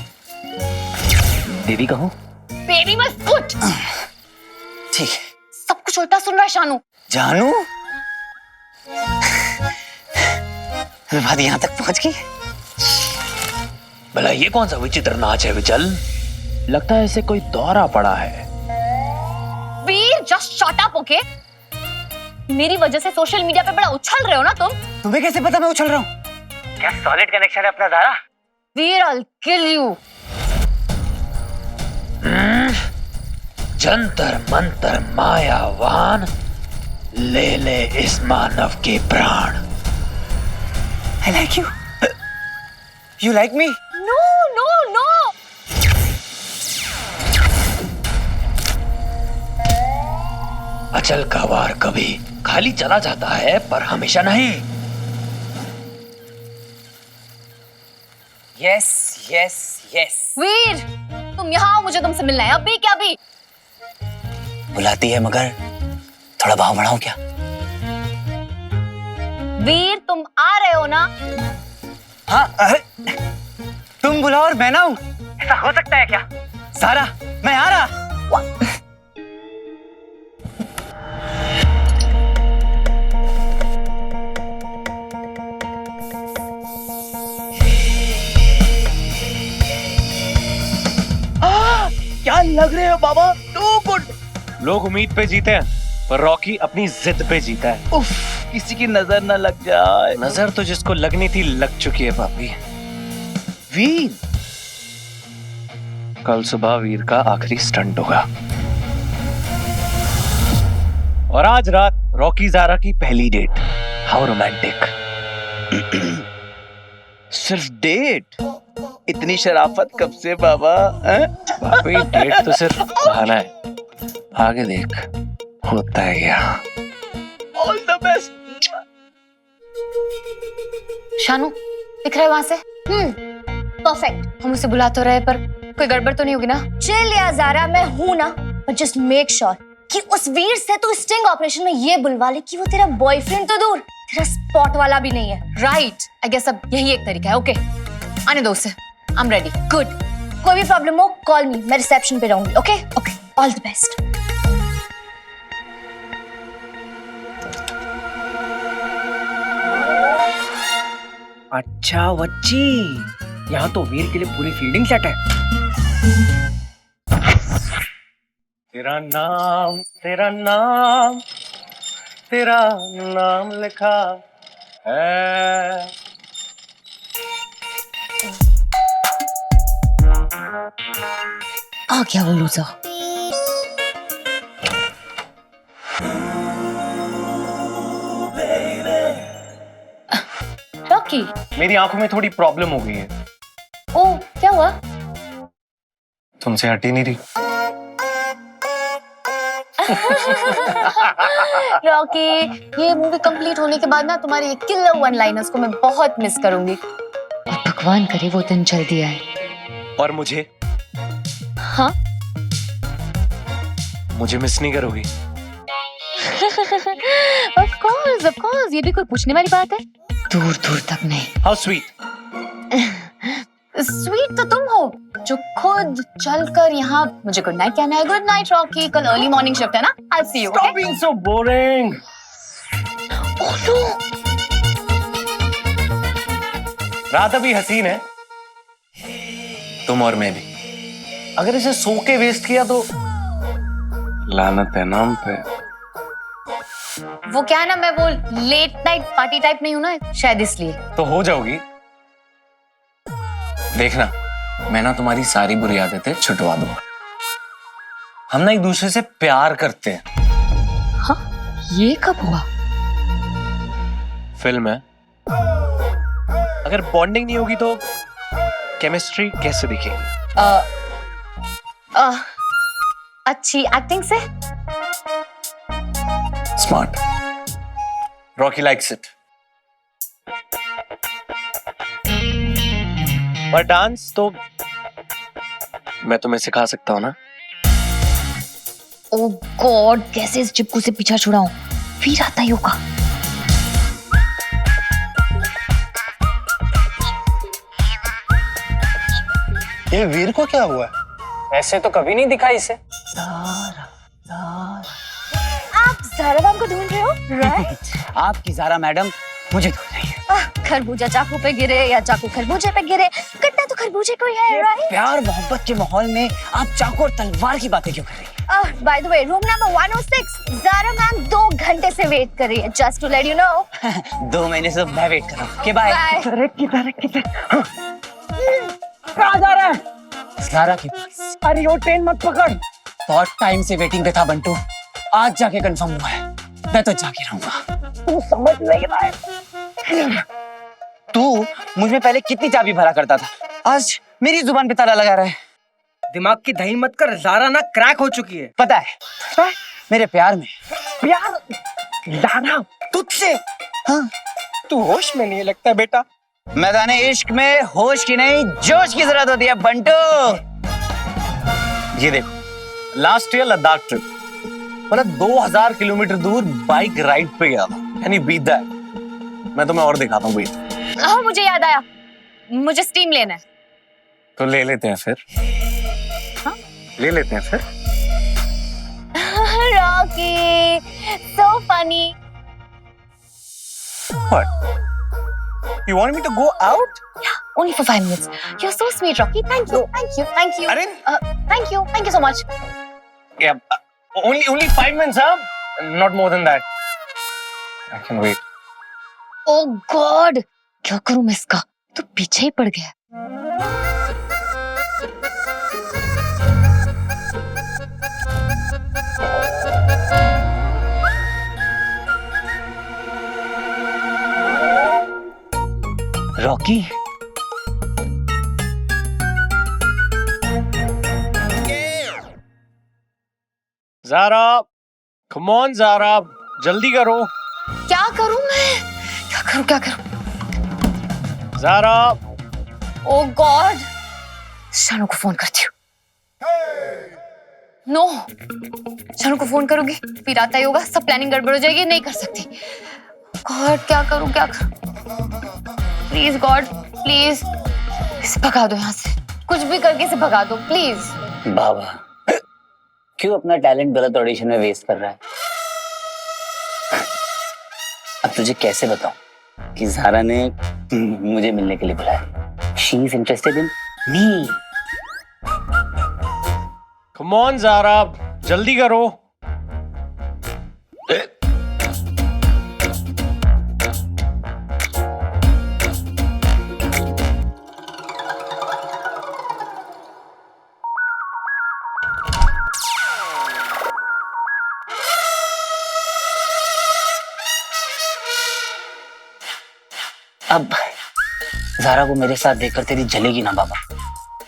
बेबी कहूँ? बेबी मत फुट। ठीक है। सब कुछ उल्टा सुन रहा है शानू। जानू? बात यहाँ तक पहुंच गई। भला ये कौन सा विचित्र नाच है विचल? लगता है इसे कोई दौरा पड़ा है। वीर जस्ट शट अप, ओके? मेरी वजह से सोशल मीडिया पे बड़ा उछल रहे हो ना तुम। तुम्हें कैसे पता मैं उछल रहा हूँ? क्या सॉलिड कनेक्शन है अपना ज़ारा? वीर, I'll kill you। Jantar Mantar मायावान, ले ले इस मानव के प्राण। I like you. You like me? Himachal का वार कभी खाली चला जाता है पर हमेशा नहीं। Yes yes yes. वीर तुम यहाँ आओ, मुझे तुमसे मिलना है अभी। क्या अभी? बुलाती है मगर थोड़ा भाव बढ़ाऊं क्या? वीर तुम आ रहे हो ना? हाँ अरे तुम बुलाओ और मैं ना हूं, ऐसा हो सकता है क्या? सारा मैं आ रहा। क्या लग रहे हो बाबा? To good. लोग उम्मीद पे जीते हैं पर रॉकी अपनी जिद पे जीता है। उफ, किसी की नजर न लग जाए। नजर तो जिसको लगनी थी लग चुकी है पापी। वीर, कल सुबह वीर का आखिरी स्टंट होगा और आज रात रॉकी ज़ारा की पहली डेट। How romantic. सिर्फ डेट? इतनी शराफत कब से बाबा? पापी डेट तो सिर्फ बहाना है, आगे देख होता है क्या। All the best. शानू दिख रहा है वहां से? परफेक्ट। हम उसे बुला तो रहे पर कोई गड़बड़ तो नहीं होगी ना? चिल या ज़ारा, मैं हूं ना, बट जस्ट मेक श्योर कि उस वीर से तू स्टिंग ऑपरेशन में ये बुलवा ले कि वो तेरा बॉयफ्रेंड तो दूर, तेरा स्पॉट वाला भी नहीं है। राइट, आई गेस अब यही एक तरीका है। ओके आने दो उसे, आई एम रेडी। गुड। कोई भी प्रॉब्लम हो कॉल मी, मैं रिसेप्शन पे रहूंगी। Okay okay, all the best. अच्छा बच्ची, यहाँ तो वीर के लिए पूरी फील्डिंग सेट है। तेरा नाम तेरा नाम तेरा नाम लिखा है। आ गया वो लूजर। रॉकी, मेरी आंखों में थोड़ी प्रॉब्लम हो गई है। ओ क्या हुआ? तुमसे हट ही नहीं रही। रॉकी, ये मूवी कंप्लीट होने के बाद ना तुम्हारी ये किलर वन लाइनर्स को मैं बहुत मिस करूंगी और भगवान करे वो दिन जल्दी आए। और मुझे? हाँ? मुझे मिस नहीं करोगी? ऑफ कोर्स, ये भी कोई पूछने वाली बात है? दूर दूर तक नहीं। How sweet. स्वीट तो तुम हो जो खुद चलकर यहाँ मुझे गुड नाइट कहना है। गुड नाइट रॉकी, कल अर्ली मॉर्निंग शिफ्ट है ना? I'll see you. Stop being so boring. Oh no. रात अभी हसीन है, तुम और मैं भी। अगर इसे सो के वेस्ट किया तो लानत है नाम पे। वो क्या है ना, मैं वो लेट नाइट पार्टी टाइप नहीं हूं ना, शायद इसलिए। तो हो जाओगी। देखना, मैं ना तुम्हारी सारी बुरी आदतें छुटवा दूंगा। हम ना एक दूसरे से प्यार करते हैं। हाँ? ये कब हुआ? फिल्म है, अगर बॉन्डिंग नहीं होगी तो केमिस्ट्री कैसे दिखेगी? अच्छी एक्टिंग से। स्मार्ट। Rocky likes it. पर डांस तो मैं तुम्हें सिखा सकता हूँ ना? ओह गॉड, कैसे इस चिपकू से पीछा छुड़ाऊं? फिर आता ही होगा। ये वीर को क्या हुआ? ऐसे तो कभी नहीं दिखा इसे। आप ज़ारा मैम को ढूंढ रहे हो? राइट। आपकी ज़ारा मैडम मुझे ढूंढ रही है। खरबूजा चाकू पे गिरे या चाकू खरबूजे पे गिरे, कट्टा तो खरबूजे को ही है। राइट। प्यार मोहब्बत के माहौल में आप चाकू और तलवार की बातें क्यों कर रही हैं? By the way, room number 106, Zara ma'am 2 घंटे से वेट कर रही है। Just to let you know. 2 महीने से मैं वेट कर रहा हूँ। के बाय। कहाँ जा रहा है? ज़ारा के पास। अरे वो ट्रेन मत पकड़। बहुत टाइम से वेटिंग पे था बंटू, आज जाके कंफर्म हुआ है। मैं तो जाके रहूंगा। तू समझ नहीं रहा है। तू मुझ में पहले कितनी चाबी भरा करता था, आज मेरी जुबान पे ताला लगा रहा है। दिमाग की दही मत कर, ज़ारा ना क्रैक हो चुकी है। पता है मेरे प्यार में प्यार लाना तुझसे। हाँ तू होश में नहीं लगता है बेटा। मैदाने इश्क में होश की नहीं जोश की जरूरत होती है बंटू। ये देखो, लास्ट ईयर लद्दाख ट्रिप मतलब 2000 किलोमीटर दूर बाइक राइड पे गया था। यानी बीत दैट। मैं तुम्हें और दिखाता हूँ, वेट। हाँ मुझे याद आया, मुझे स्टीम लेना है। तो ले लेते हैं फिर। हाँ? ले लेते हैं फिर। Rocky, so funny. What? You want me to go out? Yeah, only for 5 minutes. You're so sweet, Rocky. Thank you, thank you, thank you. अरे? Thank you so much. Yeah, only 5 minutes, huh? Not more than that. I can wait. Oh God, क्या करूं मैं इसका? तो पीछे ही पड़ गया। Rocky, Zara, come on Zara, जल्दी करो। क्या करूं मैं? क्या करूं? ज़ारा। Oh God, शानू को फोन करती हूँ। नो, शानू को फोन करूंगी फिर आता ही होगा, सब प्लानिंग गड़बड़ हो जाएगी, नहीं कर सकती। गॉड क्या करूं? प्लीज गॉड, प्लीज इसे भगा दो यहाँ से, कुछ भी करके इसे भगा दो प्लीज। बाबा क्यों अपना टैलेंट गलत ऑडिशन में वेस्ट कर रहा है? अब तुझे कैसे बताऊं कि ज़ारा ने मुझे मिलने के लिए बुलाया। She is interested in me. Come on Zara, जल्दी करो। अब ज़ारा को मेरे साथ देखकर तेरी जलेगी ना बाबा,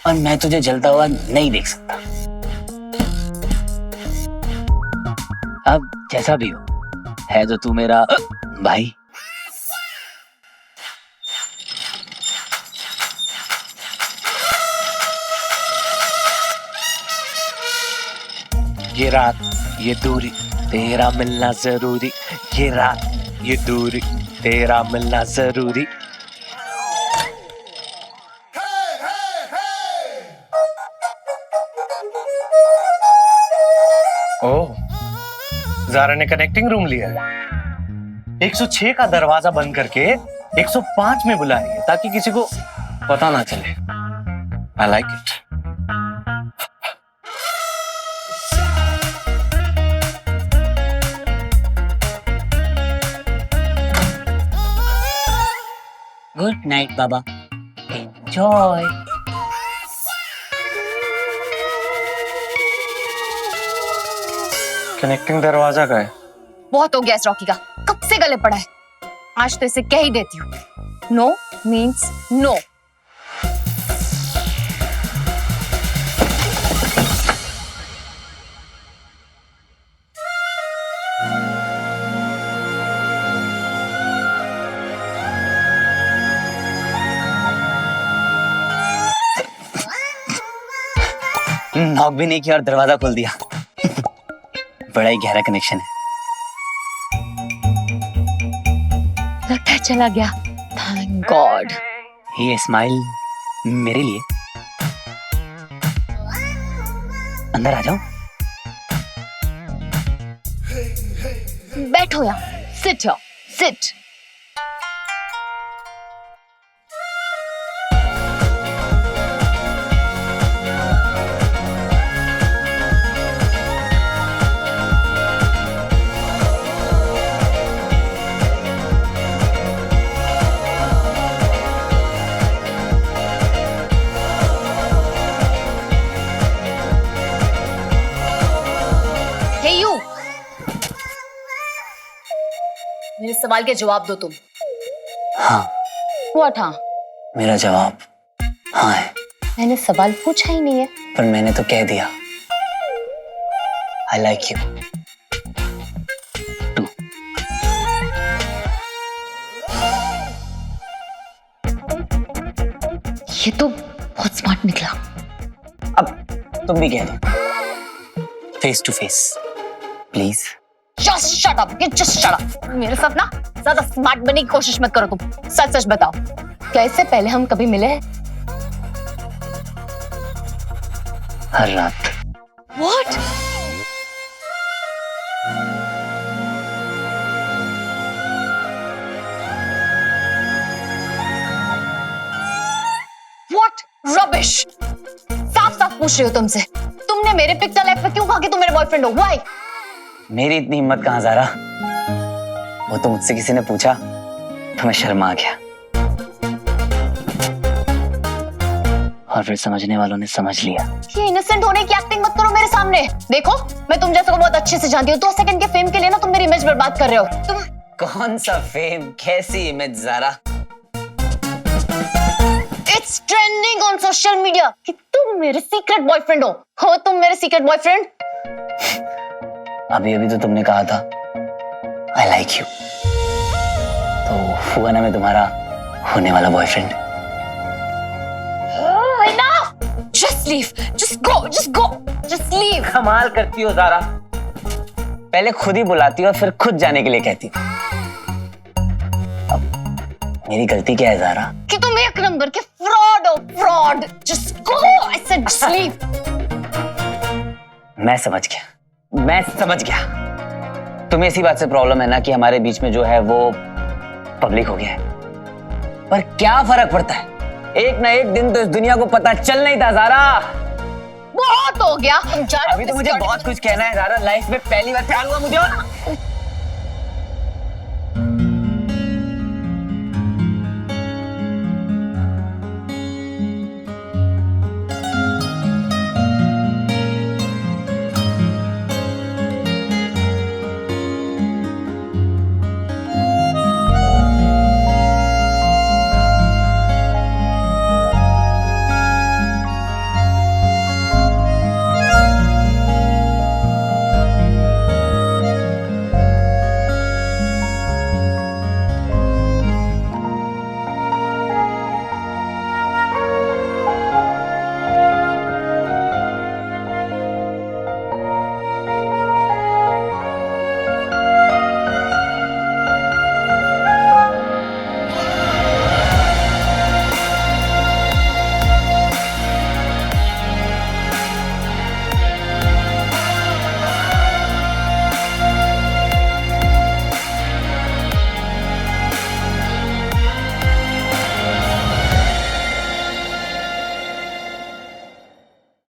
और मैं तुझे जलता हुआ नहीं देख सकता। अब जैसा भी हो, है तो तू मेरा भाई। ये रात ये दूरी तेरा मिलना जरूरी, ये रात ये दूरी तेरा मिलना जरूरी। ओह, ज़ारा ने कनेक्टिंग रूम लिया है। 106 का दरवाजा बंद करके 105 में बुला रही है ताकि किसी को पता ना चले। I like it. Good night Baba, enjoy. Connecting दरवाजा का है। बहुत हो गया इस रॉकी का, कब से गले पड़ा है। आज तो इसे कह ही देती हूँ, नो मीन्स नो। नॉक भी नहीं किया और दरवाजा खोल दिया। बड़ा ही गहरा कनेक्शन है। लगता है चला गया। Thank God. ये स्माइल मेरे लिए। अंदर आ जाओ। बैठो यहाँ, सिट हियर, सिट। मेरे सवाल के जवाब दो तुम। हाँ। व्हाट हाँ? मेरा जवाब हाँ है। मैंने सवाल पूछा ही नहीं है। पर मैंने तो कह दिया, आई लाइक यू। ये तो बहुत स्मार्ट निकला। अब तुम भी कह दो, face to face please. Just shut up, you just shut up। मेरे साथ ना ज्यादा स्मार्ट बनने की कोशिश मत करो तुम। सच सच बताओ, क्या इससे पहले हम कभी मिले हैं? हर रात। What? What rubbish! साफ साफ पूछ रही हो तुमसे, तुमने मेरे पिक्चर लाइफ पे क्यों कहा कि तुम मेरे बॉयफ्रेंड हो? Why? मेरी इतनी हिम्मत कहां ज़ारा, वो तो मुझसे किसी ने पूछा तो मैं शर्मा गया, और फिर समझने वालों ने समझ लिया। ये इनोसेंट होने की एक्टिंग मत करो मेरे सामने। देखो, मैं तुम जैसे को बहुत अच्छे से जानती हूँ। 2 सेकंड के फेम के लिए ना तुम मेरी इमेज बर्बाद कर रहे हो। तुम कौन सा फेम, कैसी image Zara? It's trending on social media कि तुम मेरे सीक्रेट बॉयफ्रेंड हो। हो तुम मेरे सीक्रेट बॉयफ्रेंड? अभी अभी तो तुमने कहा था आई लाइक यू, तो हुआ ना मैं तुम्हारा होने वाला boyfriend. Just leave, just go, just go, just leave। कमाल करती हो ज़ारा, पहले खुद ही बुलाती हो फिर खुद जाने के लिए कहती हो। अब मेरी गलती क्या है ज़ारा? कि तुम एक नंबर के फ्रॉड हो, fraud. Just go, I said just leave। मैं समझ गया। तुम्हें इसी बात से प्रॉब्लम है ना कि हमारे बीच में जो है वो पब्लिक हो गया है, पर क्या फर्क पड़ता है, एक ना एक दिन तो इस दुनिया को पता चलना ही था ज़ारा। बहुत हो गया। अभी तो मुझे बहुत कुछ कहना है ज़ारा, लाइफ में पहली बार प्यार हुआ मुझे।